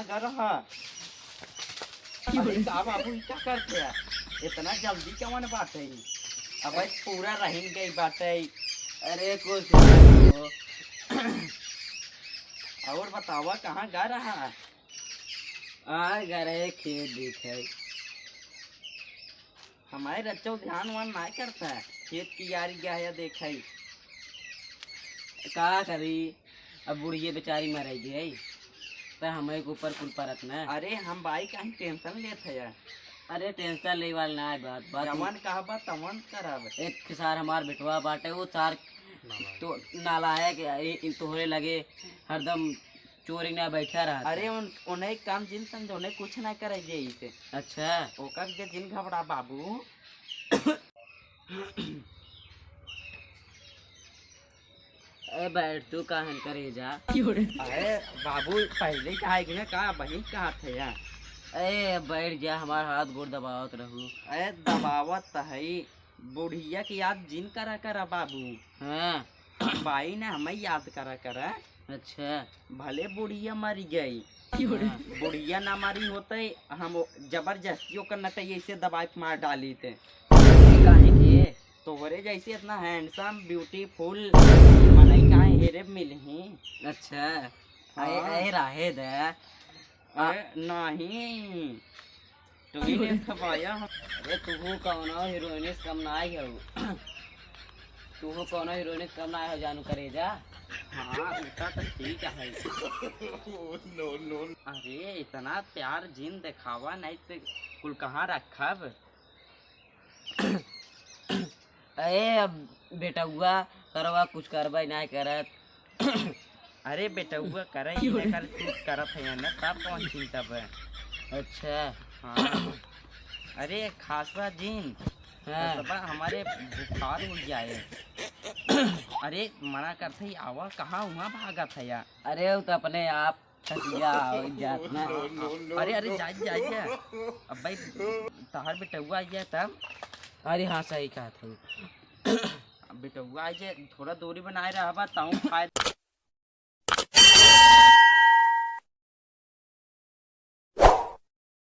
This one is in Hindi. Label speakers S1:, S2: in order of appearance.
S1: कहाँ जा रहा? अरे का बाबू क्या करते हैं? इतना जल्दी क्यों बात है? अब पूरा रहीन गई बात है।
S2: अरे कुछ नहीं हो।
S1: और बतावा कहाँ जा रहा?
S2: आ गए खेत देखे।
S1: हमारे बच्चों ध्यान वान नहीं करता है, खेत की यारी गया देखा
S2: का करी, अब बुढ़िए बेचारी मर गई तो हमें के ऊपर कुल परत न।
S1: अरे हम भाई कहीं टेंशन लेते हैं।
S2: अरे टेंशन ले वाल ना है बात बात
S1: जवन कहा तवन करब।
S2: एक सार हमार बेटवा बाटे वो सार तो नालायक तोहरे लगे हरदम चोरी ना बैठा रहा।
S1: अरे उन्हें काम जिन समझो उन्हें कुछ ना करे जे इसे।
S2: अच्छा
S1: ओकर के जिन घबरा बाबू।
S2: ए बैठ तू कहन करे जा।
S1: अरे बाबू पहले कहा कि ना कहा बहन कहा थे यार।
S2: ए बैठ जा, हमार हाथ गोड़ दबावत रहू।
S1: अरे दबावत है बुढ़िया की याद जिन करा करा बाबू।
S2: हाँ
S1: भाई ने हमें याद करा करा।
S2: अच्छा
S1: भले बुढ़िया मरी गई, बुढ़िया ना मरी होते हम जबरदस्तियों कर नटैया ऐसे दबा के मार डाली थे।
S2: काहे के
S1: तोहरे जैसे इतना हैंडसम ब्यूटीफुल मनई कहाँ हेरे मिलही।
S2: अच्छा
S1: हाँ।
S2: ए राहे दे।
S1: अरे नहीं तू ही ने खपाया।
S2: अरे तू कौनो हीरोइनिस कम ना आई हो। तू कौनो हीरोइनिस कम ना आई हो जानू करे जा।
S1: हाँ उनका तो ठीक है। अरे इतना प्यार जिन दिखावा नहीं तो कुल कहाँ रखब।
S2: ए अब बेटा हुआ करवा कुछ करवा नहीं करत।
S1: अरे बेटा हुआ करे ही नहीं कर तू करत है ना तब कौन चिंता है।
S2: अच्छा
S1: हाँ। अरे खासवा जिन
S2: हाँ
S1: तो हमारे बुखार उड़ जाए। अरे मना करते ही आवा कहाँ वहाँ भागा था यार।
S2: अरे वो तो अपने आप थकिया हो जात ना।
S1: अरे अरे जाइए अब भाई तहार बेटा हुआ आ जाए तब।
S2: अरे हाँ सही कहा था।
S1: बेटा हुआ आ जाए थोड़ा दूरी बनाए रहा बताऊँ फायदा।